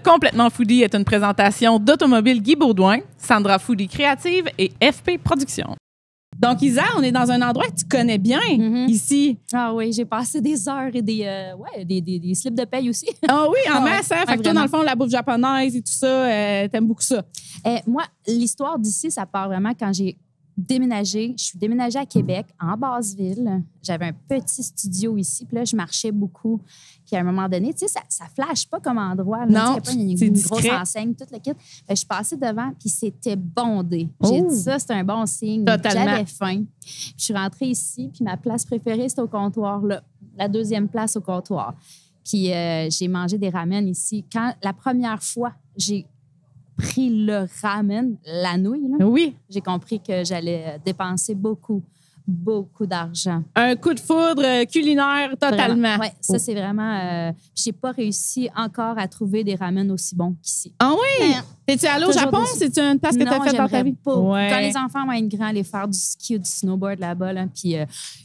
Complètement Foodie est une présentation d'Automobile Guy Baudouin, Sandra Foodie Créative et FP Productions. Donc, Isa, on est dans un endroit que tu connais bien ici. Ah oui, j'ai passé des heures et des slips de paye aussi. Ah oui, en masse. Hein? Fait que toi, dans vraiment. le fond, la bouffe japonaise et tout ça, t'aimes beaucoup ça. Moi, l'histoire d'ici, ça part vraiment quand j'ai déménagé. Je suis déménagée à Québec, en Basse-Ville. J'avais un petit studio ici. Puis là, je marchais beaucoup. Puis à un moment donné, tu sais, ça flash pas comme endroit. Là. Non, tu sais, il y a pas une grosse enseigne, tout le kit. Je suis passée devant, puis c'était bondé. J'ai dit ça, c'est un bon signe. Totalement. J'avais faim. Puis je suis rentrée ici, puis ma place préférée, c'était au comptoir, là. La deuxième place au comptoir. Puis j'ai mangé des ramen ici. Quand la première fois, j'ai pris le ramen, la nouille, là, Oui. j'ai compris que j'allais dépenser beaucoup d'argent. Un coup de foudre culinaire totalement. Oui, ça, c'est vraiment... j'ai pas réussi encore à trouver des ramen aussi bons qu'ici. Ah oui? Mais T'es-tu allé au toujours Japon? déçu. C'est-tu une place que t'as faite dans ta vie? Pas. Ouais. Quand les enfants vont être grands, aller faire du ski ou du snowboard là-bas, là, puis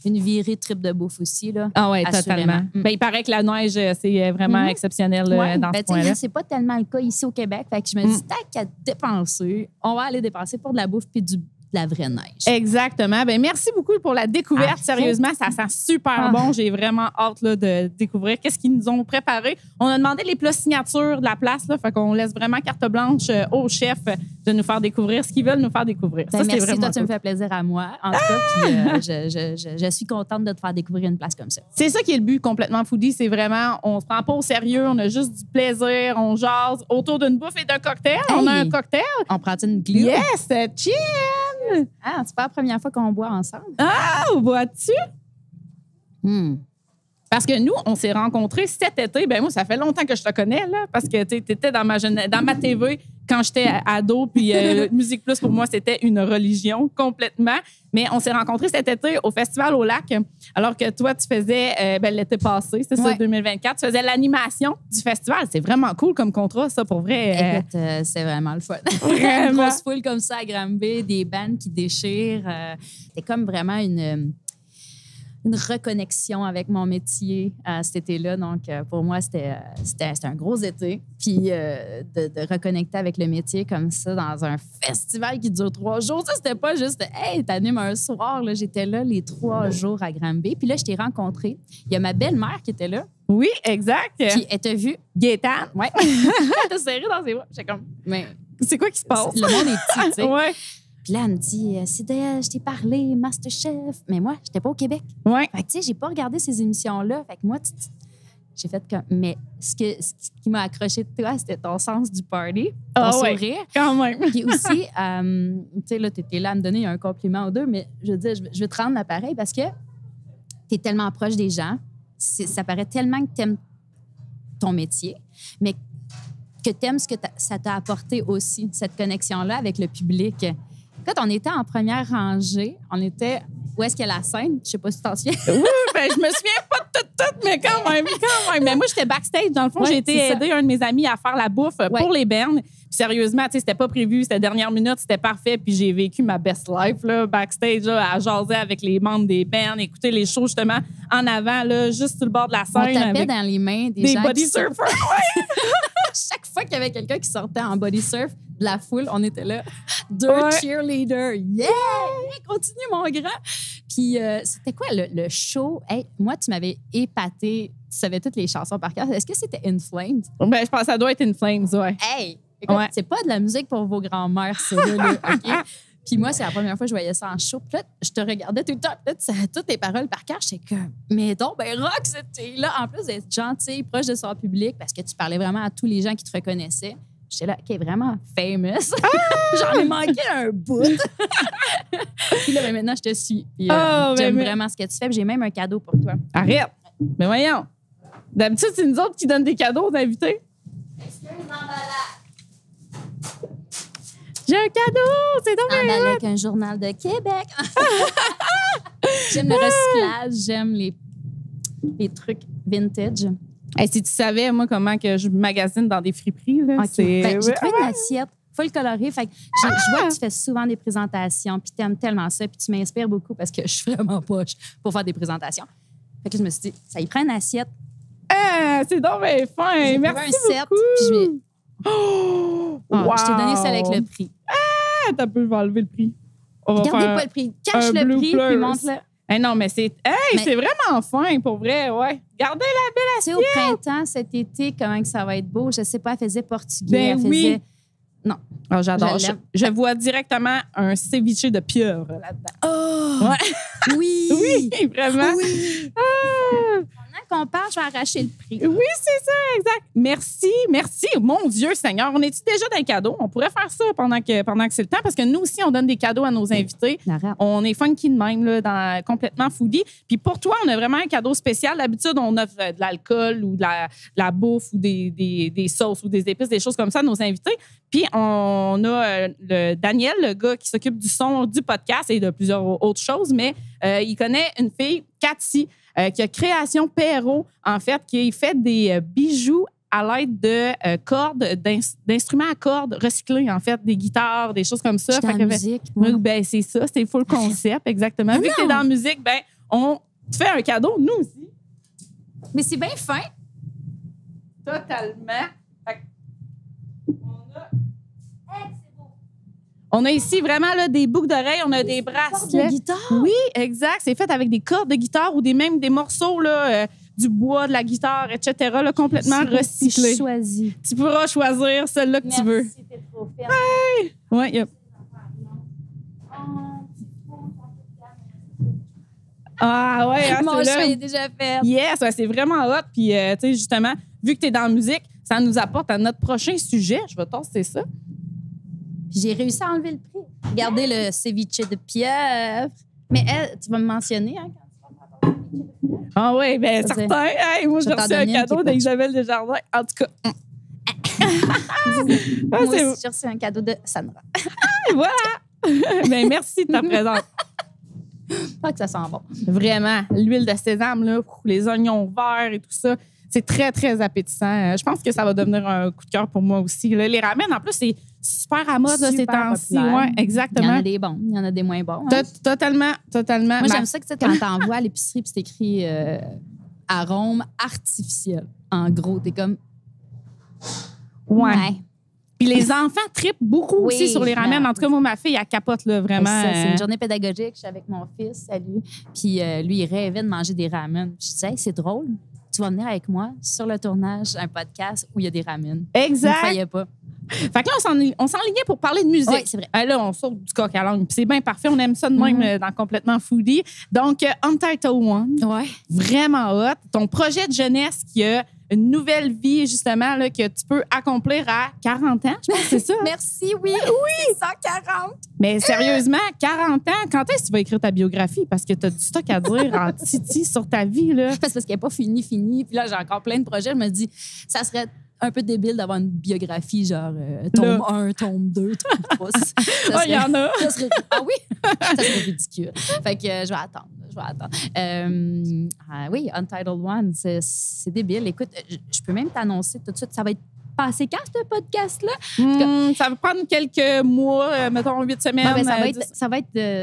une virée trip de bouffe aussi. Là, Ah oui, assurément. totalement. Ben, il paraît que la neige, c'est vraiment exceptionnel Ouais, dans ce coin-là. c'est pas tellement le cas ici au Québec. Fait que je me dis, tant qu'à dépenser, on va aller dépenser pour de la bouffe puis de la vraie neige. Exactement. Ben, merci beaucoup pour la découverte. Sérieusement, ça sent super bon. J'ai vraiment hâte là, de découvrir qu'est-ce qu'ils nous ont préparé. On a demandé les plats signatures de la place. Là, fait qu'on laisse vraiment carte blanche au chef de nous faire découvrir ce qu'ils veulent nous faire découvrir. Ben, Ça, merci, c'est vraiment toi, tu me cool. fais plaisir à moi. En tout cas, puis, je suis contente de te faire découvrir une place comme ça. C'est ça qui est le but complètement foodie. C'est vraiment, on se prend pas au sérieux, on a juste du plaisir, on jase autour d'une bouffe et d'un cocktail. Hey! On a un cocktail. On prend une glue? Yes! Cheers! Ah, c'est pas la première fois qu'on boit ensemble. Ah, bois-tu? Parce que nous, on s'est rencontrés cet été. Ben moi, ça fait longtemps que je te connais, là, parce que tu étais dans ma TV quand j'étais ado, puis Musique Plus, pour moi, c'était une religion complètement. Mais on s'est rencontrés cet été au Festival au Lac, alors que toi, tu faisais, l'été passé, c'est ça, 2024, tu faisais l'animation du festival. C'est vraiment cool comme contrat, ça, pour vrai. Écoute, c'est vraiment le fun. Vraiment. Une grosse foule comme ça à Granby, des bands qui déchirent. C'est comme vraiment une reconnexion avec mon métier cet été-là. Donc, pour moi, c'était un gros été. Puis, de reconnecter avec le métier comme ça dans un festival qui dure 3 jours, ça, c'était pas juste « Hey, t'animes un soir. » J'étais là les 3 jours à Granby. Puis là, je t'ai rencontré. Il y a ma belle-mère qui était là. Oui, exact. Puis, elle t'a vu. Gaétane. Ouais. Elle t'a serré dans ses bras. J'étais comme, Mais c'est quoi qui se passe? le monde est petit, tu sais. Ouais. Puis là, elle me dit, c'est d'elle, je t'ai parlé, Masterchef. Mais moi, j'étais pas au Québec. Ouais. Fait que, tu sais, j'ai pas regardé ces émissions-là. Fait que moi, j'ai fait comme. Mais ce qui m'a accroché de toi, c'était ton sens du party, ton sourire. Quand même. Puis aussi, tu sais, là, t'étais là à me donner un compliment ou deux, mais je veux dire, je veux te rendre l'appareil parce que t'es tellement proche des gens. Ça paraît tellement que t'aimes ton métier, mais que t'aimes ce que ça t'a apporté aussi, cette connexion-là avec le public. Quand on était en première rangée, on était... Où est-ce qu'il y a la scène? Je sais pas si tu t'en souviens. Oui, ben je me souviens pas de tout, mais quand même. Mais moi, j'étais backstage. Dans le fond, j'ai été aider un de mes amis à faire la bouffe pour les bands. Puis sérieusement, tu sais, c'était pas prévu. C'était dernière minute, c'était parfait. Puis j'ai vécu ma best life, là, backstage, là, à jaser avec les membres des bands, écouter les shows, justement, en avant, là, juste sur le bord de la scène. On tapait avec dans les mains des gens body surfers. Ouais. Chaque fois qu'il y avait quelqu'un qui sortait en body surf de la foule, on était là. 2 cheerleaders. Yeah! Continue, mon grand. Puis, c'était quoi le show? Hey, moi, tu m'avais épaté. Tu savais toutes les chansons par cœur. Est-ce que c'était In Flames? Ben, je pense que ça doit être In Flames, ouais. Hey! Écoute, c'est pas de la musique pour vos grands-mères, ça, là, OK? Puis moi, c'est la première fois que je voyais ça en show. Puis là, je te regardais tout le temps. Puis là, toutes les paroles par cœur. J'étais comme, mais donc, ben rock, cette là en plus d'être gentille, proche de son public, parce que tu parlais vraiment à tous les gens qui te reconnaissaient. J'étais là, OK, vraiment famous. J'en ai manqué un bout. Puis là, ben, maintenant, je te suis. Puis j'aime vraiment ce que tu fais. Puis j'ai même un cadeau pour toi. Arrête! Mais voyons. D'habitude, c'est nous autres qui donnent des cadeaux aux invités. J'ai un cadeau! C'est donc emballé avec un journal de Québec. J'aime le recyclage, j'aime les trucs vintage. Hey, si tu savais, moi, comment que je magasine dans des friperies, là, Okay. c'est... J'ai trouvé une assiette full colorée. Fait que je vois que tu fais souvent des présentations, puis tu aimes tellement ça, puis tu m'inspires beaucoup parce que je suis vraiment poche pour faire des présentations. Fait que je me suis dit, ça y prend une assiette. Ah, c'est donc bien fin! J'ai Merci trouvé un set, beaucoup! puis Oh! Je t'ai donné celle avec le prix. Ah, t'as pu enlever le prix. On va Regardez faire pas le prix. Cache un le blue prix, plus. puis montre-le. Hey, non, mais c'est c'est vraiment fin, pour vrai, ouais. Gardez la belle Tu sais, au printemps, cet été, comment que ça va être beau. Je sais pas, elle faisait portugais. Ben elle faisait... oui. Non. Oh, j'adore. Je l'aime. Je vois directement un ceviche de pieuvre là-dedans. Oh! Ouais. Oui! Oui, vraiment. Oui! Ah! Pendant qu'on parle, je vais arracher le prix. Oui, c'est ça, exact. Merci, merci. Mon Dieu Seigneur, on est-tu déjà dans les cadeaux? On pourrait faire ça pendant que c'est le temps, parce que nous aussi, on donne des cadeaux à nos invités. Arrête. On est funky de même, là, complètement foodie. Puis pour toi, on a vraiment un cadeau spécial. D'habitude, on offre de l'alcool ou de la bouffe ou des sauces ou des épices, des choses comme ça à nos invités. Puis on a Daniel, le gars qui s'occupe du son du podcast et de plusieurs autres choses, mais il connaît une fille, Cathy, qui a Création Perrault, en fait, qui fait des bijoux à l'aide de cordes, d'instruments à cordes recyclés, en fait, des guitares, des choses comme ça. Je suis dans la musique, moi. Oui, ben, c'est ça, c'est full concept, exactement. Ah Vu que tu es dans la musique, ben, on te fait un cadeau, nous aussi. Mais c'est bien fin. Totalement. On a ici vraiment là, des boucles d'oreilles, on a des bracelets. De guitare? Oui, exact. C'est fait avec des cordes de guitare ou même des morceaux là, du bois, de la guitare, etc., là, complètement recyclés. Choisi. Tu pourras choisir celle-là que tu veux. Merci, t'es trop fière. Ouais, yep. Ah ouais, hein, Mon celle-là. choix est déjà fait. Yes, ouais, c'est vraiment hot. Puis, tu sais, justement, vu que tu es dans la musique, ça nous apporte à notre prochain sujet. Je vais tasser ça. Puis j'ai réussi à enlever le prix. Regardez le ceviche de pieuvre. Mais elle, tu vas me mentionner, hein, quand tu vas me faire ton ceviche de pieuvre. Ah oui, bien, Ça, c'est- certain. Hey, moi, Je j'ai vais t'en reçu un donner une cadeau qui est d'Isabelle Desjardins. En tout cas, Moi c'est- aussi, j'ai reçu un cadeau de Sandra. voilà. Ben, merci de ta présence. Pas que ça sent bon. Vraiment, l'huile de sésame, là, les oignons verts et tout ça, c'est très, très appétissant. Je pense que ça va devenir un coup de cœur pour moi aussi. Là, les ramen, en plus, c'est super à mode là, ces Super temps-ci. populaire. Ouais, Il y en exactement. a des bons, il y en a des moins bons. Hein. Totalement. Moi, j'aime ça que tu sais, quand t'envoies à l'épicerie puis c'est écrit arôme artificiel. En gros, t'es comme... Ouais. Puis les enfants trippent beaucoup Oui, aussi sur les ramen. non. En tout cas, moi, ma fille, elle capote là, vraiment. Ça, c'est une journée pédagogique. Je suis avec mon fils, salut. Puis lui, il rêvait de manger des ramen. Je disais, hey, c'est drôle. Tu vas venir avec moi sur le tournage, un podcast où il y a des ramen. Il ne Exact. croyait pas. Fait que là, on s'enlignait pour parler de musique. Oui, c'est vrai. Là, on sort du coq à langue. Puis c'est bien parfait. On aime ça de même dans Complètement Foodie. Donc, Untitled One, Ouais. vraiment hot. Ton projet de jeunesse qui a une nouvelle vie, justement, là, que tu peux accomplir à 40 ans, je pense que c'est ça. Merci, oui. Oui. 140. Mais sérieusement, 40 ans, quand est-ce que tu vas écrire ta biographie? Parce que tu as du stock à dire en titi sur ta vie, là. Parce qu'elle n'est pas finie. Puis là, j'ai encore plein de projets. Je me dis, ça serait un peu débile d'avoir une biographie genre tome 1, tome 2, tome 3. Ah, il y en a. Ça serait, ah oui? Ça serait ridicule. Fait que je vais attendre. Oui, Untitled One, c'est débile. Écoute, je peux même t'annoncer tout de suite, ça va être passé quand, ce podcast-là? Ça va prendre quelques mois, mettons 8 semaines. Ouais, ben,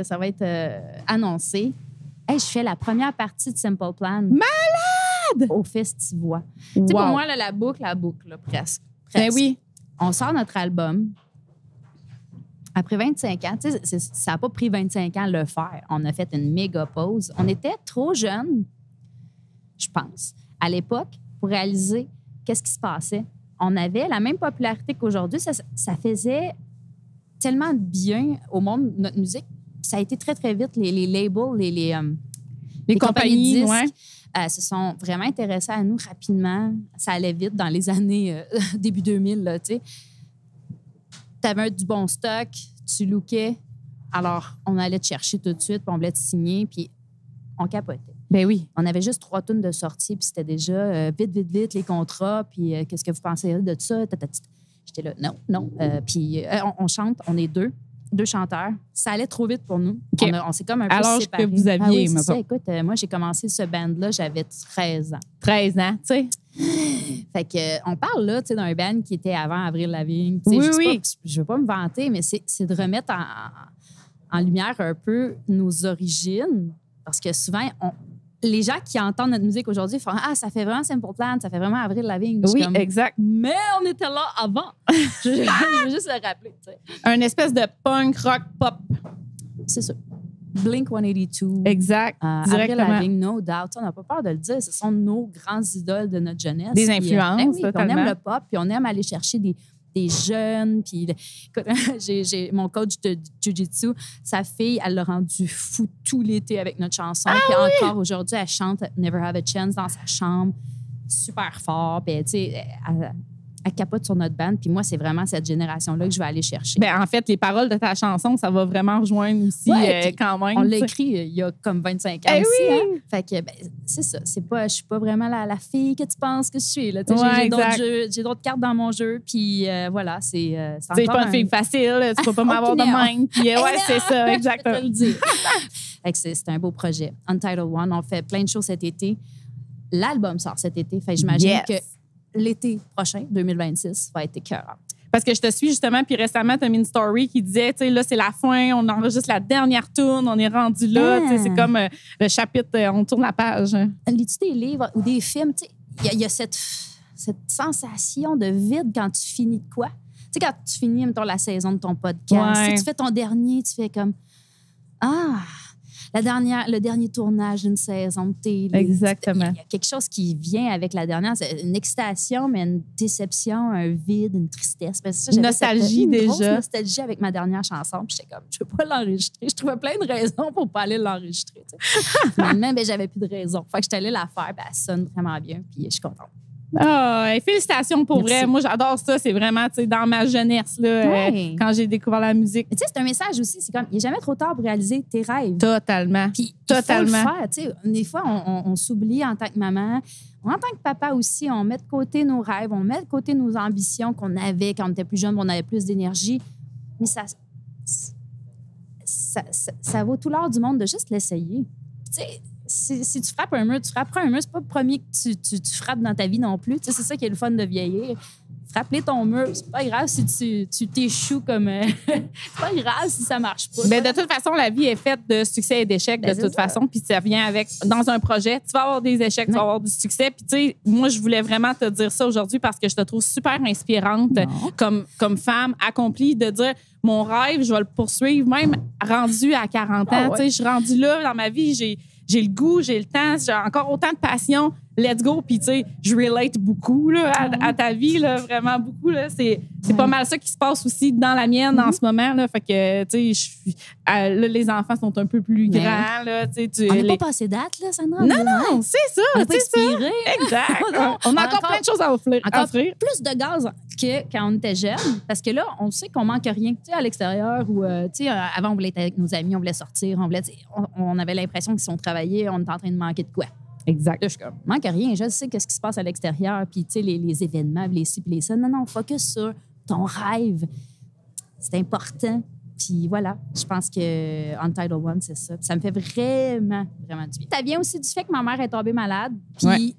ça va être annoncé. Hey, je fais la première partie de Simple Plan. Malade! Au Festivois. Tu sais, pour moi, là, la boucle, là, presque. Ben oui. On sort notre album. Après 25 ans, tu sais, ça n'a pas pris 25 ans de le faire. On a fait une méga pause. On était trop jeunes, je pense, à l'époque, pour réaliser qu'est-ce qui se passait. On avait la même popularité qu'aujourd'hui. Ça faisait tellement de bien au monde, notre musique. Ça a été très, très vite. Les labels, les compagnies de disques se sont vraiment intéressés à nous rapidement. Ça allait vite dans les années début 2000, là, tu sais. Tu avais du bon stock, tu lookais. Alors, on allait te chercher tout de suite, puis on voulait te signer, puis on capotait. Ben oui. On avait juste 3 tunes de sortie, puis c'était déjà vite, les contrats, puis qu'est-ce que vous pensez de ça? J'étais là, non. Puis on chante, on est deux chanteurs. Ça allait trop vite pour nous. Okay. On s'est comme un peu alors séparés. que vous aviez, oui, c'est ça. Écoute, moi, j'ai commencé ce band-là, j'avais 13 ans. 13 ans, tu sais. Fait que on parle là, tu sais, d'un band qui était avant Avril Lavigne. Oui. Je veux pas me vanter, mais c'est de remettre en lumière un peu nos origines. Parce que souvent, les gens qui entendent notre musique aujourd'hui font « Ah, ça fait vraiment Simple Plan, ça fait vraiment Avril Lavigne. » Oui, exact. Mais on était là avant. Je veux juste le rappeler. Tu sais. Un espèce de punk, rock, pop. C'est ça. Blink 182. Exact. Avril Directement. Lavigne, no doubt. On n'a pas peur de le dire. Ce sont nos grands idoles de notre jeunesse. Des Puis, influences, oui, puis on totalement. aime le pop, puis on aime aller chercher des jeunes. Puis, écoute, j'ai mon coach de Jiu-Jitsu, sa fille, elle l'a rendu fou tout l'été avec notre chanson. Puis encore aujourd'hui, elle chante Never Have a Chance dans sa chambre, super fort. Puis, tu sais, elle capote sur notre band. Puis moi, c'est vraiment cette génération-là que je vais aller chercher. Ben, en fait, les paroles de ta chanson, ça va vraiment rejoindre aussi Ouais, quand même. On l'a tu sais. écrit il y a comme 25 ans Eh aussi. oui! Hein? Fait que, ben, c'est ça. Je suis pas vraiment la fille que tu penses que je suis. Là. Tu sais, Ouais, j'ai d'autres exact. jeux, j'ai d'autres cartes dans mon jeu. Puis voilà, c'est Tu sais, je suis encore pas une fille facile, tu peux pas m'avoir de Aucune même. Puis, ouais, non. c'est ça, exactement. Je peux te le dire. Fait que c'est un beau projet. Untitled One, on fait plein de choses cet été. L'album sort cet été. Fait que j'imagine Yes. que l'été prochain, 2026, va être écœurant. Parce que je te suis justement, puis récemment, tu as mis une story qui disait, tu sais, là, c'est la fin, on enregistre la dernière tourne, on est rendu là. Tu sais, c'est comme le chapitre, on tourne la page. Lis-tu des livres ou des films? Tu sais, il y a cette sensation de vide quand tu finis de quoi? Tu sais, quand tu finis, mettons, la saison de ton podcast, Ouais. tu sais, tu fais ton dernier, tu fais comme Ah, le dernier tournage d'une saison de télé. Exactement. Il y a quelque chose qui vient avec la dernière. C'est une excitation, mais une déception, un vide, une tristesse. Parce que ça, Une j'avais nostalgie une grosse déjà. nostalgie avec ma dernière chanson. Puis j'étais comme, je ne veux pas l'enregistrer. Je trouvais plein de raisons pour ne pas aller l'enregistrer. Tu sais. Finalement, ben, j'avais plus de raison. Fait que j'étais allée la faire. Ben, elle sonne vraiment bien. Puis je suis contente. Ah, félicitations pour Merci. vrai. Moi, j'adore ça. C'est vraiment, tu sais, dans ma jeunesse, là, Ouais. quand j'ai découvert la musique. Mais tu sais, c'est un message aussi. C'est comme, il n'est jamais trop tard pour réaliser tes rêves. Totalement. Puis, Totalement. il faut le faire. Tu sais, des fois, on s'oublie en tant que maman. En tant que papa aussi, on met de côté nos rêves, on met de côté nos ambitions qu'on avait quand on était plus jeune, on avait plus d'énergie. Mais ça vaut tout l'or du monde de juste l'essayer. Tu sais, si tu frappes un mur, tu frapperas un mur. C'est pas le premier que tu frappes dans ta vie non plus. Tu sais, c'est ça qui est le fun de vieillir. Frapper ton mur, c'est pas grave si tu t'échoues comme... c'est pas grave si ça marche pas. Ben, de toute façon, la vie est faite de succès et d'échecs, Ben, de toute c'est ça. façon. Puis ça vient avec, dans un projet, tu vas avoir des échecs, tu vas avoir du succès. Puis tu sais, moi, je voulais vraiment te dire ça aujourd'hui parce que je te trouve super inspirante comme femme accomplie de dire, mon rêve, je vais le poursuivre, même rendu à 40 ans. Ah ouais. Tu sais, je suis rendue là dans ma vie, j'ai le goût, j'ai le temps, j'ai encore autant de passion. Let's go. Puis, tu sais, je relate beaucoup là, à ta vie, là, vraiment beaucoup. Là. C'est pas mal ça qui se passe aussi dans la mienne en ce moment. Là. Fait que, tu sais, là, les enfants sont un peu plus Ouais. grands. Là, tu sais, On n'est pas passé date, là, Sandra? Non, c'est ça. On n'est pas c'est ça. inspiré. Exact. Non, on a encore plein de choses à offrir. Encore plus de gaz que quand on était jeune. Parce que là, on sait qu'on manque rien. Tu sais, à l'extérieur, ou, tu sais, avant, on voulait être avec nos amis, on voulait sortir, on avait l'impression que si on travaillait, on était en train de manquer de quoi. Exact. Là, je suis comme, manque rien. Je sais qu'est-ce qui se passe à l'extérieur, puis, tu sais, les événements, les ci, puis les ça. Non, focus sur ton rêve. C'est important. Puis voilà, je pense que Untitled One, c'est ça. Puis ça me fait vraiment, vraiment du bien. Ça vient aussi du fait que ma mère est tombée malade. Puis Ouais.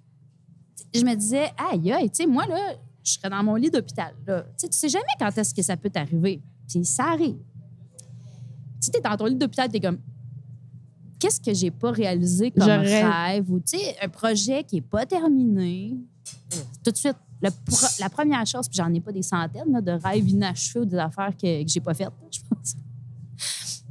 je me disais, aïe, tu sais, moi, là, je serais dans mon lit d'hôpital. Là. Tu sais jamais quand est-ce que ça peut t'arriver. Puis ça arrive. Tu es dans ton lit d'hôpital, tu es comme, qu'est-ce que j'ai pas réalisé comme rêve? Ou, tu sais, un projet qui est pas terminé. Tout de suite, la première chose, puis j'en ai pas des centaines là, de rêves inachevés ou des affaires que j'ai pas faites, je pense.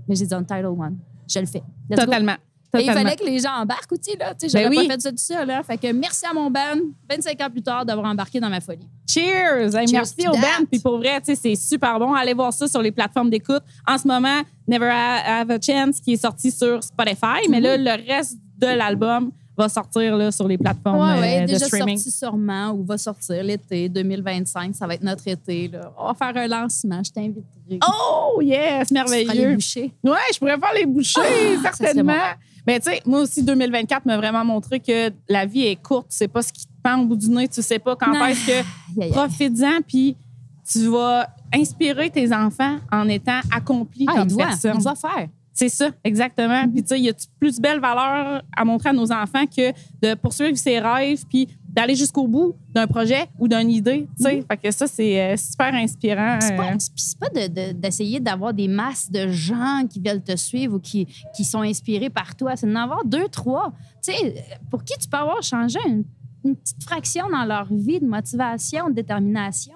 Mais j'ai dit Untitled One. Je le fais. Let's go. Totalement. Et il fallait que les gens embarquent aussi. Là. Tu sais, j'aurais pas fait ça tout seul. Là. Fait que merci à mon band, 25 ans plus tard, d'avoir embarqué dans ma folie. Cheers! Hey, Cheers merci to au that. band. Puis pour vrai, tu sais, c'est super bon. Allez voir ça sur les plateformes d'écoute. En ce moment, Never Have a Chance qui est sorti sur Spotify. Mais là, le reste de l'album va sortir là, sur les plateformes Ouais, de déjà streaming. sorti sûrement ou va sortir l'été 2025. Ça va être notre été. Là. On va faire un lancement. Je t'inviterai. Oh, yes! Tu feras les Merveilleux. bouchées. Ouais, je pourrais faire les bouchées, ça serait certainement. bon. Mais tu sais, moi aussi, 2024 m'a vraiment montré que la vie est courte. Tu sais pas ce qui te pend au bout du nez. Tu sais pas quand Non. est-ce que Aïe, aïe. profites-en, puis tu vas inspirer tes enfants en étant accompli comme il personne. doit faire. C'est ça, exactement. Puis, tu sais, il y a plus belle valeur à montrer à nos enfants que de poursuivre ses rêves puis d'aller jusqu'au bout d'un projet ou d'une idée. Tu sais, fait que ça, c'est super inspirant. C'est pas d'essayer d'avoir des masses de gens qui veulent te suivre ou qui sont inspirés par toi. C'est d'en avoir 2, 3. Tu sais, pour qui tu peux avoir changé une petite fraction dans leur vie de motivation, de détermination.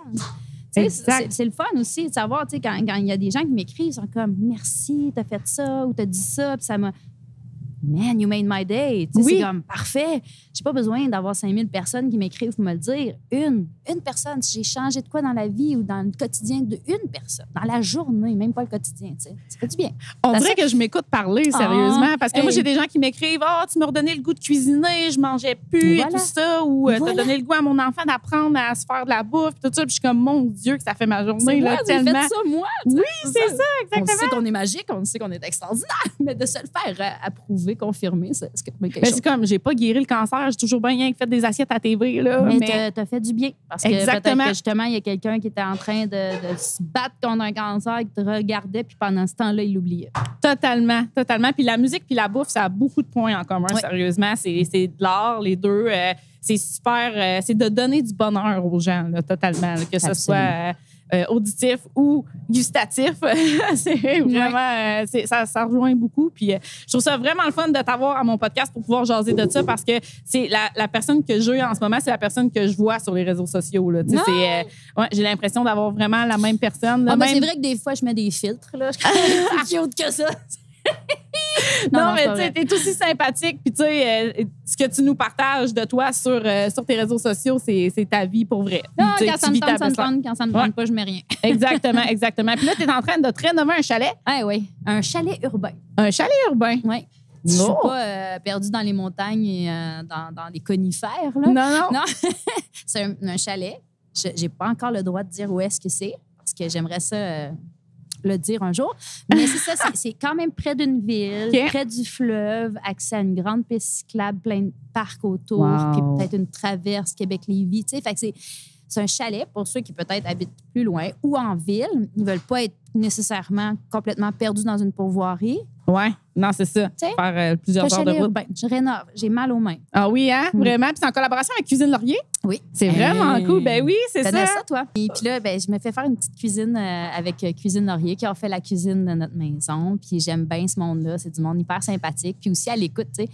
C'est le fun aussi de savoir, tu sais, quand il y a des gens qui m'écrivent, ils sont comme « Merci, t'as fait ça » ou « T'as dit ça », puis ça m'a... Man, you made my day. Tu sais, c'est comme parfait. J'ai pas besoin d'avoir 5000 personnes qui m'écrivent pour me le dire. Une personne. Si j'ai changé de quoi dans la vie ou dans le quotidien d'une personne, dans la journée, même pas le quotidien, tu sais, ça fait du bien. On dirait que je m'écoute parler, sérieusement, parce que moi, j'ai des gens qui m'écrivent « tu m'as redonné le goût de cuisiner, je mangeais plus et tout ça », ou « t'as donné le goût à mon enfant d'apprendre à se faire de la bouffe », tout ça. Puis je suis comme « Mon Dieu, que ça fait ma journée. » Moi, tellement. J'ai fait ça, moi. Oui, c'est ça, exactement. On sait qu'on est magique, on sait qu'on est extraordinaire, mais de se le faire approuver, confirmer, c'est quelque chose. C'est comme, j'ai pas guéri le cancer, j'ai toujours bien fait des assiettes à TV. Là, mais t'as fait du bien. Parce que peut-être que justement, il y a quelqu'un qui était en train de se battre contre un cancer, qui te regardait, puis pendant ce temps-là, il l'oubliait. Totalement. Puis la musique puis la bouffe, ça a beaucoup de points en commun, sérieusement. C'est de l'art, les deux. C'est super. C'est de donner du bonheur aux gens, là, totalement. Là, que ce soit auditif ou gustatif. C'est vraiment... ça rejoint beaucoup. Puis je trouve ça vraiment le fun de t'avoir à mon podcast pour pouvoir jaser de ça parce que c'est la personne que j'ai en ce moment, c'est la personne que je vois sur les réseaux sociaux. Là. J'ai l'impression d'avoir vraiment la même personne. Là, c'est vrai que des fois, je mets des filtres. Là. Je suis plus haute que ça. Non, mais tu sais, t'es aussi sympathique. Puis, tu sais, ce que tu nous partages de toi sur tes réseaux sociaux, c'est ta vie pour vrai. Non, quand ça me tente, ça me tente. Quand ça me tente pas, je mets rien. Exactement. Puis là, t'es en train de te rénover un chalet. Ah oui, un chalet urbain. Un chalet urbain? Oui. Je suis pas perdue dans les montagnes et dans les conifères. Là. Non. C'est un chalet. J'ai pas encore le droit de dire où est-ce que c'est parce que j'aimerais ça... le dire un jour. Mais c'est ça, c'est quand même près d'une ville, près du fleuve, accès à une grande piste cyclable, plein de parcs autour, puis peut-être une traverse Québec-Lévis. Tu sais, fait que c'est un chalet pour ceux qui peut-être habitent plus loin ou en ville. Ils veulent pas être nécessairement complètement perdus dans une pourvoirie. Ouais, non, c'est ça. Faire plusieurs heures de route. Urbain. Je rénove. J'ai mal aux mains. Ah oui, hein? Vraiment? Puis c'est en collaboration avec Cuisine Laurier? Oui. C'est vraiment cool. Ben oui, c'est ça. Connais ça, toi? Et puis là, je me fais faire une petite cuisine avec Cuisine Laurier qui a fait la cuisine de notre maison. Puis j'aime bien ce monde-là. C'est du monde hyper sympathique. Puis aussi à l'écoute, tu sais.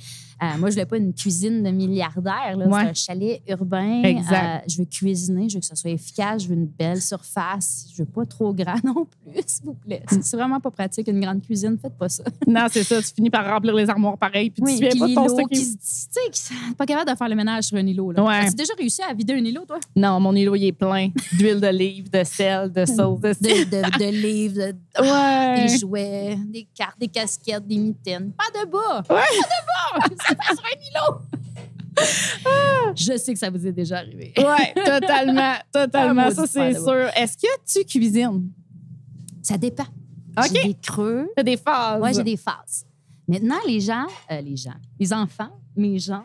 Moi, je voulais pas une cuisine de milliardaire. Là. C'est un chalet urbain. Exact. Je veux cuisiner. Je veux que ça soit efficace. Je veux une belle surface. Je veux pas trop grand non plus, s'il vous plaît. C'est vraiment pas pratique, une grande cuisine. Faites pas ça. Non, c'est ça. Tu finis par remplir les armoires pareil. Puis tu viens pas de ton stock. Tu sais, pas capable de faire le ménage sur un îlot. Là. Ouais. As-tu déjà réussi à vider un îlot, toi? Non, mon îlot, il est plein d'huile d'olive, de sel, de sauce. De livres, des jouets, des cartes, des casquettes, des mitaines. Pas de bas! Ouais. Pas de bas! C'est pas sur un îlot! Je sais que ça vous est déjà arrivé. Oui, totalement. Ça, c'est sûr. Est-ce que tu cuisines? Ça dépend. OK. J'ai des creux. T'as des phases. Oui, j'ai des phases. Maintenant, les enfants, mes gens,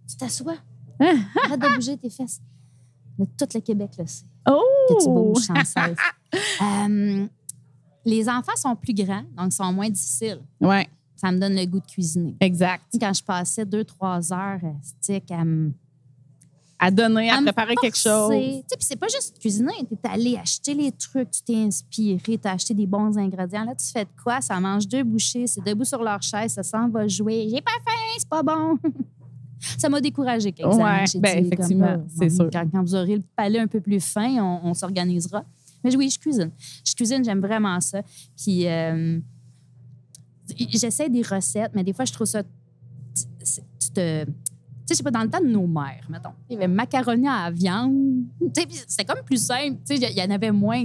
tu t'assois. Arrête de bouger tes fesses. Mais tout le Québec le sait. Oh! Que tu bouges sans cesse. Les enfants sont plus grands, donc sont moins difficiles. Oui. Ça me donne le goût de cuisiner. Exact. Quand je passais 2-3 heures à donner, à préparer quelque chose. Puis c'est pas juste cuisiner. Tu es allé acheter les trucs, tu t'es inspiré, tu as acheté des bons ingrédients. Là, tu fais de quoi? Ça mange 2 bouchées, c'est debout sur leur chaise, ça s'en va jouer. J'ai pas faim, c'est pas bon. Ça m'a découragé quelques années. Effectivement, c'est sûr. Quand vous aurez le palais un peu plus fin, on s'organisera. Mais oui, je cuisine. J'aime vraiment ça. Puis j'essaie des recettes, mais des fois, je trouve ça... Tu sais, je sais pas, dans le temps de nos mères, mettons, il y avait macaroni à la viande. C'était comme plus simple. Tu sais, il y en avait moins.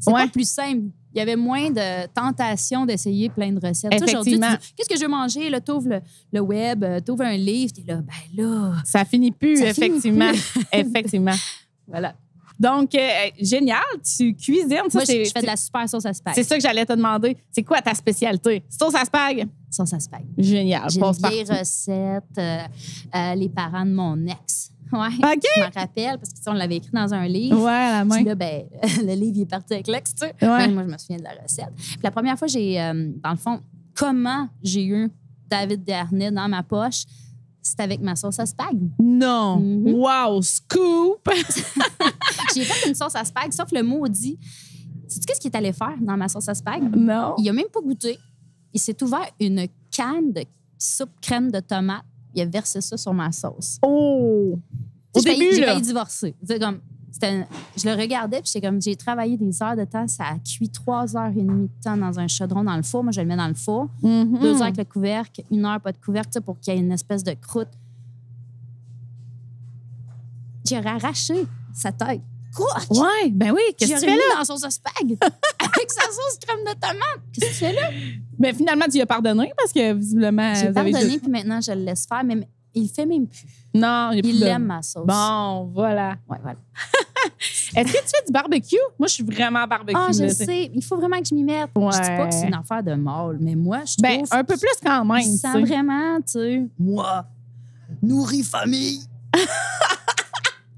C'est pas plus simple. Il y avait moins de tentation d'essayer plein de recettes. Aujourd'hui, qu'est-ce que je veux manger? Là, t'ouvres le web, t'ouvres un livre, t'es là, ça finit plus, effectivement. Effectivement. Voilà. Donc, génial, tu cuisines. Ça, moi, je fais de la super sauce à spag. C'est ça que j'allais te demander. C'est quoi ta spécialité? Sauce à spag? Sauce à spag. Génial. J'ai une vieille recette, les parents de mon ex. Ouais. OK. Je me rappelle, parce qu'on l'avait écrit dans un livre. Ouais, à la main. Puis là, le livre il est parti avec l'ex, tu sais. Ouais. Moi, je me souviens de la recette. Puis la première fois, dans le fond, comment j'ai eu David Dernay dans ma poche, C'est avec ma sauce à spag. Non. Mhm. Wow, scoop! J'ai fait une sauce à spag, sauf le maudit. Sais-tu qu'est-ce qu'il est allé faire dans ma sauce à spag? Non. Il a même pas goûté. Il s'est ouvert une canne de soupe crème de tomate. Il a versé ça sur ma sauce. Oh! Au J'ai début, là. failli divorcer. Je le regardais, puis j'étais comme, j'ai travaillé des heures de temps. Ça a cuit 3h30 de temps dans un chaudron dans le four. Moi, je le mets dans le four. 2 heures avec le couvercle, 1 heure pas de couvercle, tu sais, pour qu'il y ait une espèce de croûte. J'aurais arraché sa tête. Croûte! Ouais, ben oui, qu'est-ce que tu fais mis là? dans la sauce à spag avec sa sauce crème de tomate. Qu'est-ce que tu fais là? Ben finalement, tu lui as pardonné parce que visiblement. J'ai vous avez pardonné, juste- puis maintenant, je le laisse faire. Mais il le fait même plus. Non, il y a plus Il de- aime ma sauce. Bon, voilà. Ouais, voilà. Est-ce que tu fais du barbecue? Moi, je suis vraiment barbecue. Ah, je là, sais. Il faut vraiment que je m'y mette. Ouais. Je dis pas que c'est une affaire de mâle, mais moi, je Ben, trouve... un peu plus quand même. je tu sens sais. vraiment, tu sais... Moi, nourris famille.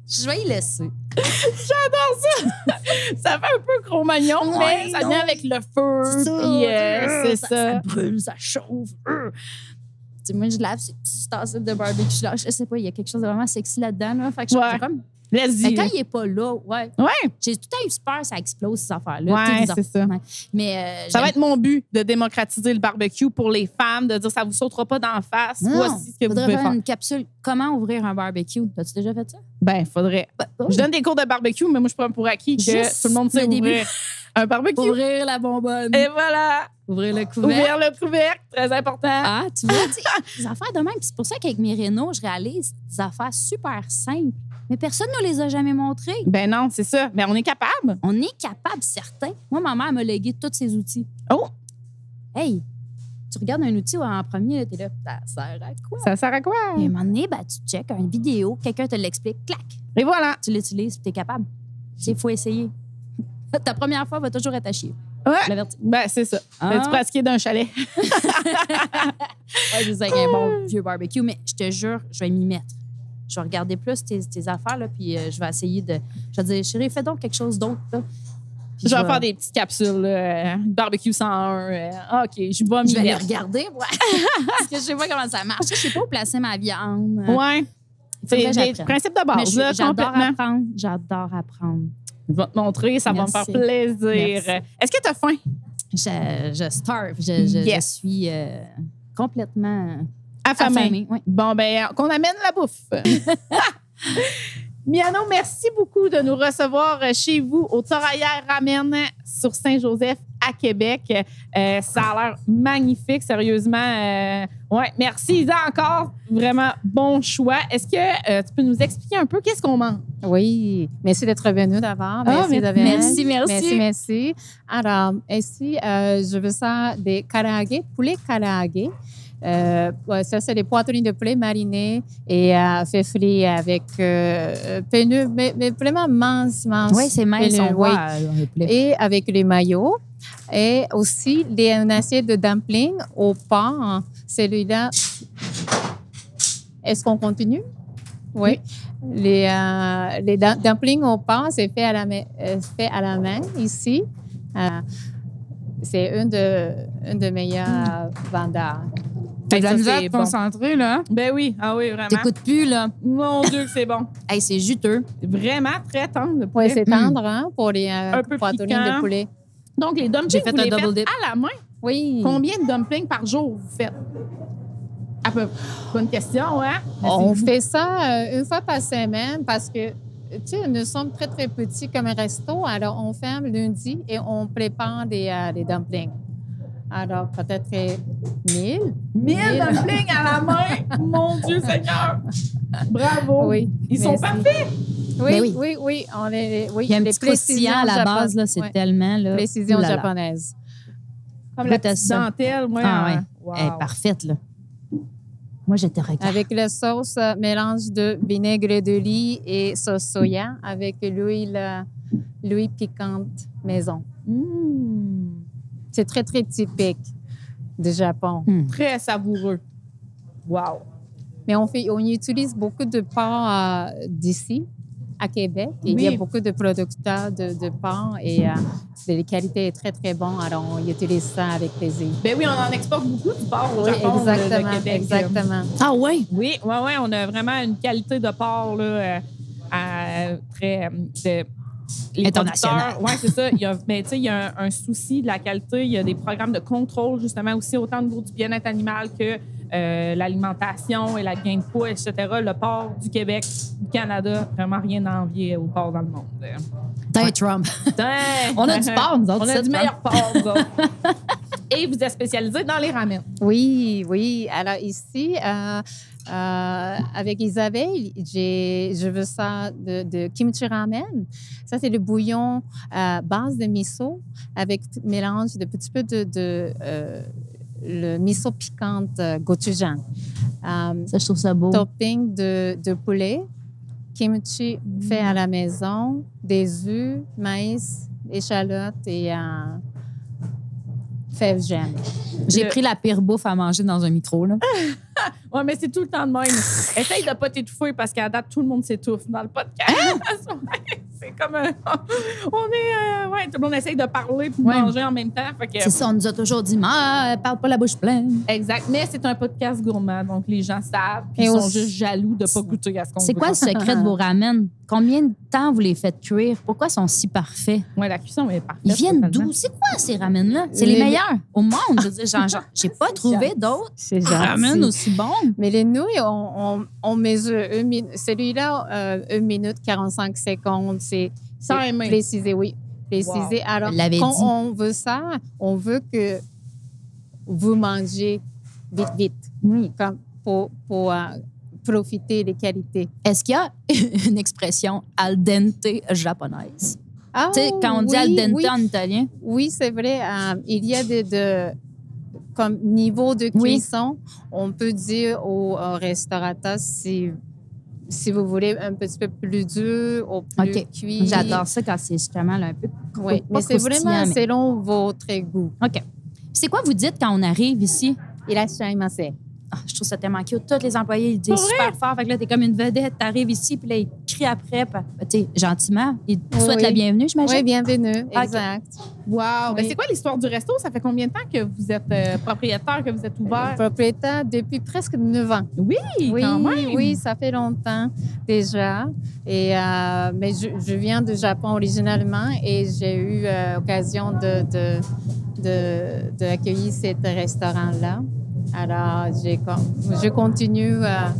Je vais y laisser. J'adore ça! Ça fait un peu Cro-Magnon, Ouais, mais ça non. vient avec le feu. Puis, c'est ça. Ça brûle, ça chauffe. Tu sais, moi, je lave ces petits tasses de barbecue. Là, je sais pas, il y a quelque chose de vraiment sexy là-dedans. Là. Fait que je Ouais. suis comme... Laisse-y. Mais quand il est pas là, ouais. Ouais, J'ai tout le temps eu peur, ça explose, ces affaires-là. Ouais, Tu sais, des c'est ça. Ouais. Mais ça va j'aime- être mon but de démocratiser le barbecue pour les femmes, de dire ça vous sautera pas d'en face. Non, Voici ce que vous faudrait pouvez faire faire. une capsule. Comment ouvrir un barbecue? T'as-tu déjà fait ça? Ben, faudrait. Je donne des cours de barbecue, mais moi, je prends pour acquis que Juste tout le monde sait le début. ouvrir un barbecue. Ouvrir la bonbonne. Et voilà! Ouvrir le couvercle. Ouvrir le couvercle, très important. Ah, tu vois, tu sais, des affaires de même. Puis c'est pour ça qu'avec mes rénaux, je réalise des affaires super simples. Mais personne ne nous les a jamais montrées. Ben non, c'est ça. Mais on est capable. On est capable, certains. Moi, ma mère m'a légué tous ces outils. Oh! Hey, tu regardes un outil en premier, t'es là, ça sert à quoi? Ça sert à quoi? Et à un moment donné, ben, tu checkes une vidéo, quelqu'un te l'explique, clac, Et voilà. tu l'utilises, tu es capable. Il faut essayer. Ta première fois va toujours être à chier. Ouais. L'avertis. Ben, c'est ça. Ah. Ben, tu pratiquer d'un chalet. Ouais, je sais, avec un bon vieux barbecue, mais je te jure, je vais m'y mettre. Je vais regarder plus tes affaires, là, puis je vais essayer de. Je vais dire, chérie, fais donc quelque chose d'autre. Là. Puis Je vais faire des petites capsules. Barbecue 101. OK, je vais m'y Je vais les mettre. regarder, moi. Parce que je sais pas comment ça marche. Je sais pas où placer ma viande. Ouais. C'est Faudrait que des j'apprenne. principes de Mais base, là, j'adore complètement. apprendre. J'adore apprendre. Je vais te montrer, ça va me Merci. faire plaisir. Merci. Est-ce que tu as faim? Je starve. Je Yes. suis complètement Affamé. affamée. Oui. Bon, ben, qu'on amène la bouffe. Miano, merci beaucoup de nous recevoir chez vous au Toraillère Ramen sur Saint-Joseph à Québec. Ça a l'air magnifique, sérieusement. Ouais, merci Isa encore. Vraiment bon choix. Est-ce que tu peux nous expliquer un peu qu'est-ce qu'on mange? Oui, merci d'être venu d'abord. Merci, mais- Isabelle. merci. Merci. Alors, ici, je veux ça des karaage, poulet karaage. Ouais, ça, c'est des poitrines de poulet marinées et fait frit avec penu, mais vraiment mince. Oui, c'est mince, penu, on voit. oui. Le poulet. Et avec les maillots. Et aussi, une assiette de dumpling au pain. Celui-là. Est-ce qu'on continue? Oui. Les dumplings au pain, c'est fait à la main ici. C'est une de meilleures vendeurs. Fait que de la ça, misère c'est à te bon. concentrer, là. Ben oui, ah oui, vraiment. T'écoutes plus, là. Mon Dieu, que c'est bon. Hey, c'est juteux. C'est vraiment très tendre, le Oui, poulet. c'est tendre hein, pour les peu poitrines piquant. de poulet. Donc, les dumplings, J'ai fait vous un les double faites dip. à la main. Oui. Combien de dumplings par jour vous faites? À peu bonne question, hein? On fait ça une fois par semaine parce que, tu sais, nous sommes très, très petits comme un resto. Alors, on ferme lundi et on prépare des dumplings. Alors, peut-être 1000. 1000 dumplings à la main! Mon Dieu Seigneur! Bravo! Oui. Ils sont Merci. parfaits! Oui, Ben oui. oui, oui. Il y a un les petit croustillant à la base, là. C'est ouais, tellement, là. précision oulala. japonaise. Comme la Goûte à petite ça. dentelle, moi. Ah, ouais. Wow. Elle est parfaite, là. Moi, je te regarde. Avec la sauce mélange de vinaigre de riz et sauce soya avec l'huile piquante maison. Mmh. C'est très, très typique du Japon. Très savoureux. Wow! Mais on utilise beaucoup de porc d'ici. à Québec. Il y a beaucoup de producteurs de porc et la qualité est très, très bonne. Alors, on utilise ça avec plaisir. Ben oui, on en exporte beaucoup du porc au Oui, Japon, exactement, de Québec. exactement. Ah oui? Oui, on a vraiment une qualité de porc là, très les international. Oui, c'est ça. Il y a un souci de la qualité. Il y a des programmes de contrôle, justement, aussi autant au niveau du bien-être animal que l'alimentation et la gain de poids, etc. Le porc du Québec, du Canada, vraiment rien à envier au porc dans le monde. T'es Trump. On a du porc, nous autres. On a du meilleur porc, nous autres. Et vous êtes spécialisé dans les ramen. Oui. Alors ici, avec Isabelle, je veux ça de kimchi ramen. Ça, c'est le bouillon base de miso avec mélange de petit peu de le miso piquante gochujang. Ça, je trouve ça beau. Topping de poulet, kimchi fait à la maison, des œufs, maïs, échalotes et fèves gemmes. J'ai pris la pire bouffe à manger dans un micro, là. Oui, mais c'est tout le temps de même. Essaye de ne pas t'étouffer parce qu'à date, tout le monde s'étouffe dans le podcast. C'est comme... tout le monde essaye de parler et de manger en même temps. C'est ça, on nous a toujours dit, parle pas la bouche pleine. Exact. Mais c'est un podcast gourmand, donc les gens savent puis ils sont juste jaloux de ne pas goûter à ce qu'on veut. C'est quoi le secret de vos ramen? Combien de temps vous les faites cuire? Pourquoi ils sont si parfaits? Oui, la cuisson est parfaite. Ils viennent d'où? C'est quoi ces ramen-là? C'est les meilleurs au monde. Je veux dire, j'ai pas trouvé d'autres ramen aussi bons. Mais les nouilles, on mesure celui-là, 1 minute 45 secondes. C'est précisé, oui. Précisé. Wow. Alors, quand on veut ça, on veut que vous mangez vite. Oui. Comme pour profiter des qualités. Est-ce qu'il y a une expression al dente japonaise? Ah, Tu sais, quand on dit al dente en italien? Oui, c'est vrai. Il y a comme niveau de cuisson, on peut dire au restaurateur si vous voulez un petit peu plus dur ou plus cuit. J'adore ça quand c'est justement là, un peu. Oui, mais c'est vraiment selon votre goût. OK. Puis c'est quoi vous dites quand on arrive ici? Irashaimase. Je trouve ça tellement cute. Tous les employés, ils disent super fort. Fait que là, t'es comme une vedette. T'arrives ici, puis là, ils crient après. Tu sais, gentiment. Ils te souhaitent la bienvenue, j'imagine? Oui, bienvenue. Exact. Wow. Oui. Ben, c'est quoi l'histoire du resto? Ça fait combien de temps que vous êtes propriétaire, que vous êtes ouvert? Propriétaire depuis presque 9 ans. Oui, quand même. Oui, ça fait longtemps déjà. Et, mais je viens du Japon originalement et j'ai eu l'occasion d'accueillir ce restaurant-là. Alors, je continue à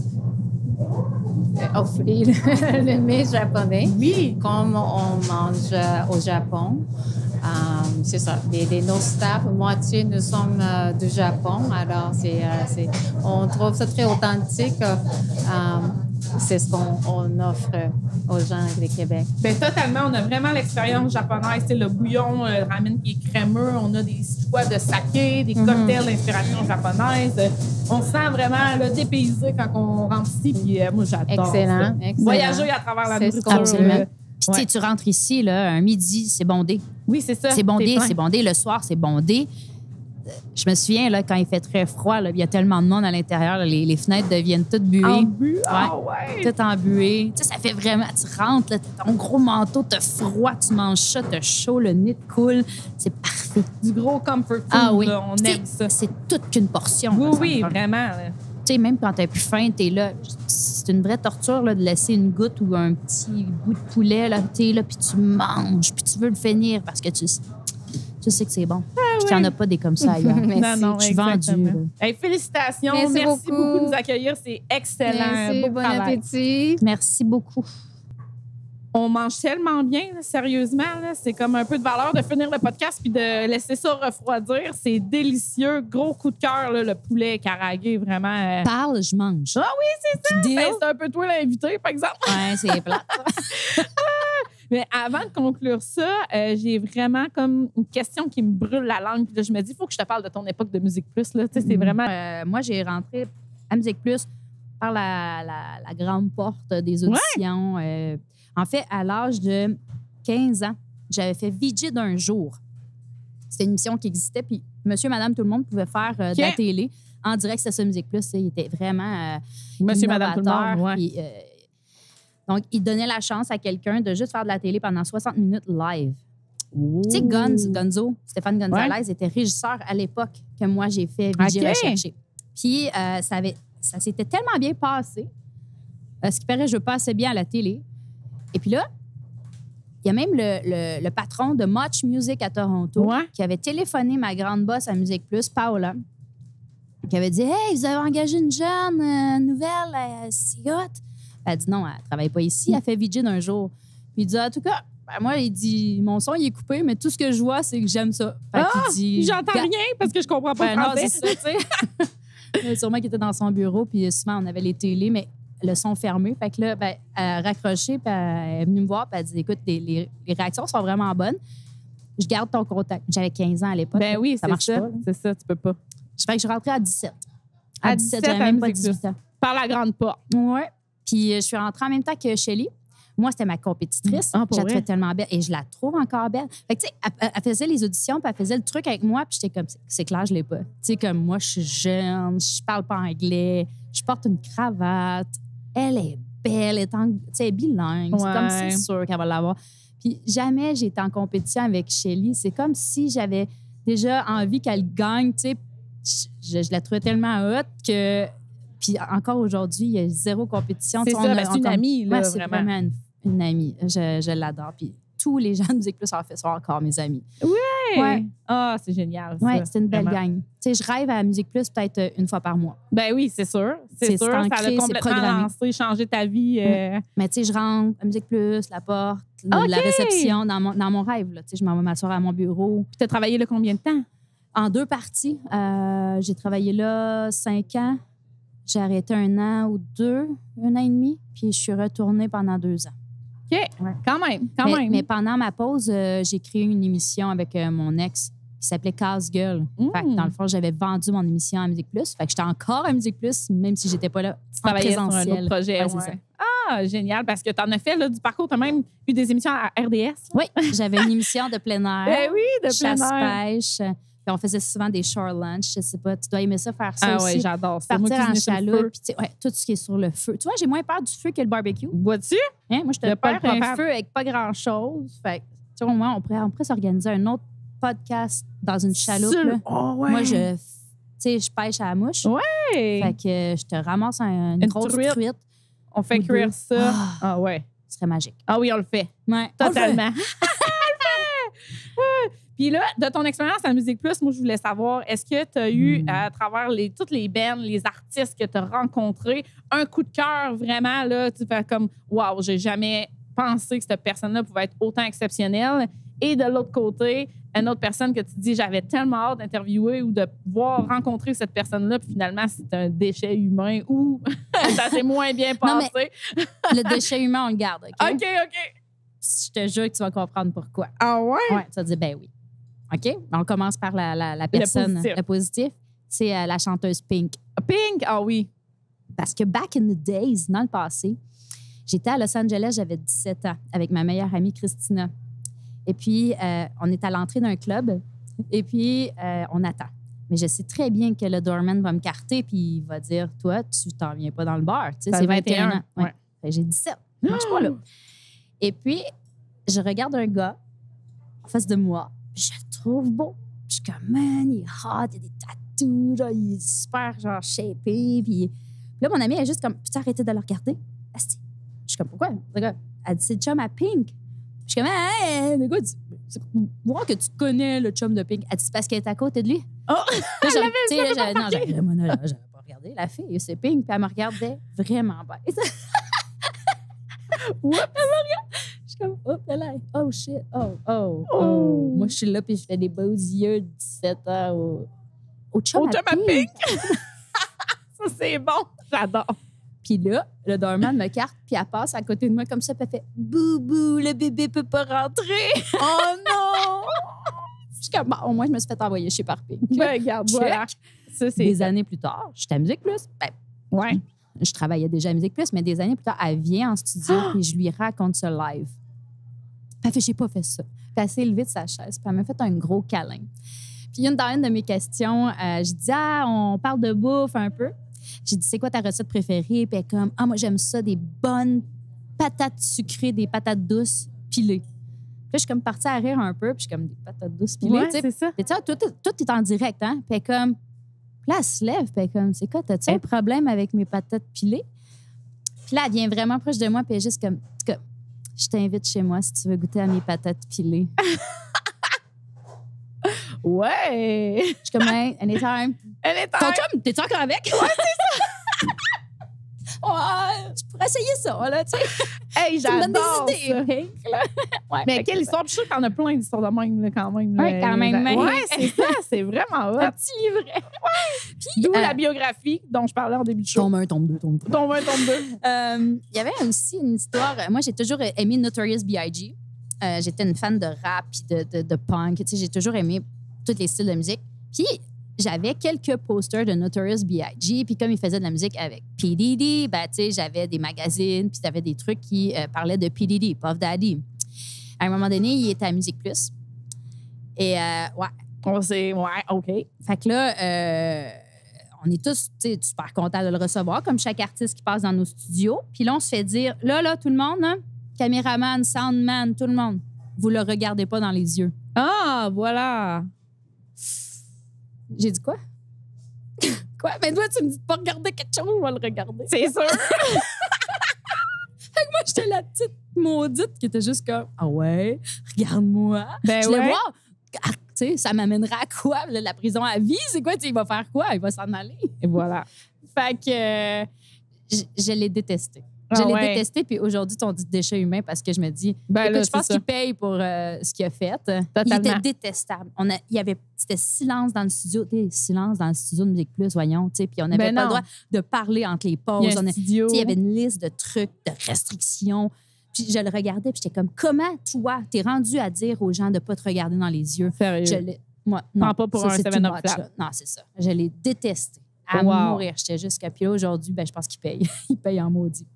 offrir le mets japonais. Oui. Comme on mange au Japon. C'est ça. Nos staffs, moitié, nous sommes du Japon. Alors, on trouve ça très authentique. C'est ce qu'on offre aux gens du Québec. Bien, totalement. On a vraiment l'expérience japonaise. C'est le bouillon, le ramen qui est crémeux. On a des choix de saké, des cocktails d'inspiration japonaise. On se sent vraiment là, dépaysé quand on rentre ici. Puis moi, j'adore. Excellent. Voyager à travers la nourriture. Absolument. Puis tu rentres ici, là, un midi, c'est bondé. Oui, c'est ça. C'est bondé. Le soir, c'est bondé. Je me souviens, là, quand il fait très froid, là, il y a tellement de monde à l'intérieur, là, les fenêtres deviennent toutes buées. Embuées? Ouais. Tout embuées. Tu sais, ça fait vraiment... Tu rentres, là, ton gros manteau, t'as froid, tu manges ça, t'as chaud, le nez te coule. C'est parfait. Du gros comfort food, ah oui. là, on aime ça. C'est toute qu'une portion. Oui, là, vraiment. Tu sais, même quand t'as plus faim, t'es là. C'est une vraie torture là, de laisser une goutte ou un petit bout de poulet, là, t'es là, puis tu manges, puis tu veux le finir parce que tu sais que c'est bon. Puis qu'il n'y en a pas des comme ça ailleurs. Non, je suis vendue. Hey, félicitations. Merci beaucoup de nous accueillir. C'est excellent. Merci, bon appétit. Merci beaucoup. On mange tellement bien, là, sérieusement. Là. C'est comme un peu de valeur de finir le podcast puis de laisser ça refroidir. C'est délicieux. Gros coup de cœur, là, le poulet karaage, vraiment. Parle, je mange. Ah oui, c'est ça. Ben, c'est un peu toi l'invité, par exemple. Ouais, c'est plate. Mais avant de conclure ça, j'ai vraiment comme une question qui me brûle la langue. Puis là, je me dis, il faut que je te parle de ton époque de Musique Plus. Là. Tu sais, c'est vraiment... moi, j'ai rentré à Musique Plus par la grande porte des auditions. Ouais. En fait, à l'âge de 15 ans, j'avais fait VJ d'un jour. C'était une émission qui existait, puis monsieur, madame, tout le monde pouvait faire de la télé en direct. C'était ça, Musique Plus. Il était vraiment monsieur, madame, tout le monde, puis, Donc, il donnait la chance à quelqu'un de juste faire de la télé pendant 60 minutes live. Tu sais, Gonzo, Stéphane Gonzalez, était régisseur à l'époque que moi, j'ai fait VJ Recherché. Puis, ça s'était tellement bien passé. Ce qui paraît, je passais bien à la télé. Et puis là, il y a même le patron de Much Music à Toronto qui avait téléphoné ma grande boss à Musique Plus, Paola, qui avait dit « Hey, vous avez engagé une jeune nouvelle, c'est hot. » Elle a dit « Non, elle ne travaille pas ici, elle fait VJ d'un jour. » Puis il dit « En tout cas, moi, il dit, mon son, il est coupé, mais tout ce que je vois, c'est que j'aime ça. » Fait qu'il dit, j'entends rien parce que je comprends pas le français. Non, c'est ça, tu sais. Sûrement qu'il était dans son bureau, puis souvent, on avait les télés, mais le son fermé. Fait que là, elle a raccroché, puis elle est venue me voir, puis elle a dit, écoute, les réactions sont vraiment bonnes. Je garde ton contact. J'avais 15 ans à l'époque. Ben oui, ça marche pas. C'est ça, tu peux pas. Fait que je suis rentrée à 17. À 17, j'avais même pas 18 ans. Par la grande porte. Oui. Puis je suis rentrée en même temps que Shelly. Moi, c'était ma compétitrice. Je la trouvais tellement belle. Et je la trouve encore belle. Fait que, tu sais, elle faisait les auditions, puis elle faisait le truc avec moi, puis j'étais comme, c'est clair, je l'ai pas. Tu sais, comme moi, je suis jeune, je parle pas anglais, je porte une cravate. Elle est belle, elle est bilingue. C'est comme, c'est sûr qu'elle va l'avoir. Puis jamais j'ai été en compétition avec Shelly. C'est comme si j'avais déjà envie qu'elle gagne, tu sais. Je la trouvais tellement hot que... Puis encore aujourd'hui, il y a zéro compétition. C'est ça, c'est une amie, là, c'est vraiment une amie. Je l'adore. Puis tous les gens de Musique Plus, en fait, sont encore mes amis. Oui! Ouais. Ah, c'est génial. Oui, c'est une belle gang. Tu sais, je rêve à Musique Plus peut-être une fois par mois. Ben oui, c'est sûr. C'est sûr. Ancré, ça a complètement lancé, changé ta vie. Mais tu sais, je rentre à Musique Plus, la porte, la réception, dans mon rêve. Tu sais, je m'en vais m'asseoir à mon bureau. Puis tu as travaillé là combien de temps? En 2 parties. J'ai travaillé là 5 ans. J'ai arrêté 1 an ou 2, 1 an et demi, puis je suis retournée pendant 2 ans. OK, quand même. Mais pendant ma pause, j'ai créé une émission avec mon ex qui s'appelait Casse Gueule. Fait que dans le fond, j'avais vendu mon émission à Musique Plus. Fait que j'étais encore à Musique Plus, même si j'étais pas là en présentiel. Sur un autre projet. Ouais. Ça. Ah, génial, parce que tu en as fait là, du parcours. Tu as même eu des émissions à RDS. Oui, j'avais une émission de plein air. Ben oui, de plein air. Chasse-pêche. Puis on faisait souvent des shore lunch, je sais pas. Tu dois aimer ça, faire ça aussi. Ah oui, j'adore ça. Partir en chaloupe, puis tout ce qui est sur le feu. Tu vois, j'ai moins peur du feu que le barbecue. Vois-tu? Hein? Moi, je te perds un feu avec pas grand-chose. Fait que, tu vois, moi, on pourrait s'organiser un autre podcast dans une chaloupe. Là. Oh, ouais. Moi, je pêche à la mouche. Ouais. Fait que je te ramasse une grosse truite. On fait cuire ça. Ah ouais. Ce serait magique. Ah oui, on le fait. Ouais. Totalement. On le fait! Ouais. Puis là, de ton expérience à Musique Plus, moi, je voulais savoir, est-ce que tu as eu, à travers toutes les bands, les artistes que tu as rencontrés, un coup de cœur vraiment, là, tu fais comme, waouh, j'ai jamais pensé que cette personne-là pouvait être autant exceptionnelle. Et de l'autre côté, une autre personne que tu dis, j'avais tellement hâte d'interviewer ou de voir rencontrer cette personne-là, puis finalement, c'est un déchet humain ou ça s'est moins bien passé. Non, mais le déchet humain, on le garde, OK? OK. Je te jure que tu vas comprendre pourquoi. Ah ouais? Ouais, tu vas dire, ben oui. OK? On commence par la personne, le positif. C'est la chanteuse Pink. Pink? Ah oui. Parce que back in the days, dans le passé, j'étais à Los Angeles, j'avais 17 ans, avec ma meilleure amie Christina. Et puis, on est à l'entrée d'un club et puis on attend. Mais je sais très bien que le doorman va me carter puis il va dire, toi, tu t'en viens pas dans le bar. Tu sais, c'est 21 ans. Ouais. J'ai 17. Je marche pas là. Et puis, je regarde un gars en face de moi. Je le trouve beau. Puis je suis comme, man, il est hot, il a des tattoos, genre, il est super, genre, shapé. Puis là, mon amie, elle est juste comme, peux-tu arrêter de le regarder? Je suis comme, pourquoi? Elle dit, c'est le chum à Pink. Je suis comme, hey, mais quoi, voir que tu connais le chum de Pink. Elle dit, c'est parce qu'elle est à côté de lui. Oh! Non, j'avais pas regardé. La fille, c'est Pink. Puis elle me regardait vraiment bête. Oups! Elle me regarde. Je suis comme, oh shit, oh. Moi, je suis là, puis je fais des beaux yeux de 17 ans au chum à Pink. Ça, c'est bon. J'adore. Puis là, le doorman me carte, puis elle passe à côté de moi comme ça, puis elle fait « Boubou, le bébé peut pas rentrer! » Oh non! Je suis comme, au moins, je me suis fait envoyer chez Pink. Ben, regarde, voilà. Ça, c'est des années plus tard, j'étais à Musique Plus. Ben, ouais. Je travaillais déjà à Musique Plus, mais des années plus tard, elle vient en studio, puis je lui raconte ça live. Puis elle fait « J'ai pas fait ça. » Puis elle s'est levée de sa chaise, puis elle m'a fait un gros câlin. Puis dans une de mes questions, je dis « on parle de bouffe un peu. » J'ai dit, c'est quoi ta recette préférée? Puis elle est comme, moi, j'aime ça, des bonnes patates sucrées, des patates douces pilées. Puis là, je suis comme partie à rire un peu, puis je suis comme des patates douces pilées. Ouais, tu sais. c'est ça. Puis tu sais, tout est en direct, hein? Puis elle est comme, là, elle se lève, puis elle est comme, c'est quoi, t'as-tu un problème avec mes patates pilées? Puis là, elle vient vraiment proche de moi, puis elle est juste comme, je t'invite chez moi si tu veux goûter à mes patates pilées. Ouais! Je suis comme, hey, anytime. Elle est Ton chum, t'es-tu encore avec? Ouais, c'est ça. Ouais, je pourrais essayer ça, là, tu sais. Hey, Tu me donnes j'adore des idées, ça. Pink, là. Ouais, Mais fait quelle que- histoire! Puis je suis sûre que t'en as plein d'histoires de même, là, quand même. Ouais, quand même. Ouais, c'est ça. C'est vraiment hot. Un petit livret. D'où euh, la biographie dont je parlais en début de show. Tombe 1, tombe 2, tombe 3. Tombe 1, tombe 2. Il y avait aussi une histoire. Moi, j'ai toujours aimé Notorious B.I.G. J'étais une fan de rap et de punk. Tu sais, j'ai toujours aimé tous les styles de musique. Puis, j'avais quelques posters de Notorious B.I.G. Puis, comme il faisait de la musique avec P. Diddy, ben, tu sais, j'avais des magazines, puis j'avais des trucs qui parlaient de P. Diddy, Puff Daddy. À un moment donné, il était à Musique Plus. Et, ouais. On sait, ouais, OK. Fait que là, on est tous tu sais, super contents de le recevoir, comme chaque artiste qui passe dans nos studios. Puis là, on se fait dire, là, tout le monde, hein, caméraman, soundman, tout le monde, vous le regardez pas dans les yeux. Ah, voilà. J'ai dit quoi? Quoi? Ben toi, tu me dis de pas regarder quelque chose, je vais le regarder. C'est sûr. Moi, j'étais la petite maudite qui était juste comme, ah ouais, regarde-moi. Ben Je voulais ouais. voir. Ah, tu sais, ça m'amènera à quoi? Là, la prison à vie, c'est quoi? Tu sais, il va faire quoi? Il va s'en aller. Et voilà. Fait que je l'ai détesté. Ah Je l'ai ouais. détesté, puis aujourd'hui, on dit déchet humain parce que je me dis, Ben écoute, là, je pense c'est ça. qu'il paye pour ce qu'il a fait. Totalement. Il était détestable. C'était silence dans le studio. Silence dans le studio de Musique Plus, voyons. Puis on n'avait Ben pas non. le droit de parler entre les Il y pauses. a un studio. Il y avait une liste de trucs, de restrictions. Puis je le regardais, puis j'étais comme, comment toi, t'es rendu à dire aux gens de ne pas te regarder dans les yeux? Sérieux. Moi, non. Prends pas pour ça, un c'est too 7-Up much, flat. là. Non, c'est ça. Je l'ai détesté. À Wow. mourir. J'étais juste que. Puis là, aujourd'hui, ben, je pense qu'il paye. Il paye en maudit.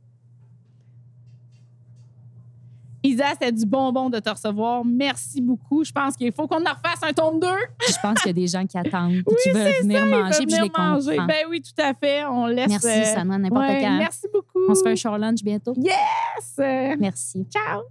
Isa, c'était du bonbon de te recevoir. Merci beaucoup. Je pense qu'il faut qu'on en refasse un tome 2. Puis je pense qu'il y a des gens qui attendent et Oui, qui veulent venir Ils manger, peuvent puis je les venir manger. comprends. Ben oui, tout à fait. On laisse. Merci, Sandra, n'importe ouais, quand. Merci beaucoup. On se fait un short lunch bientôt. Yes. Merci. Ciao.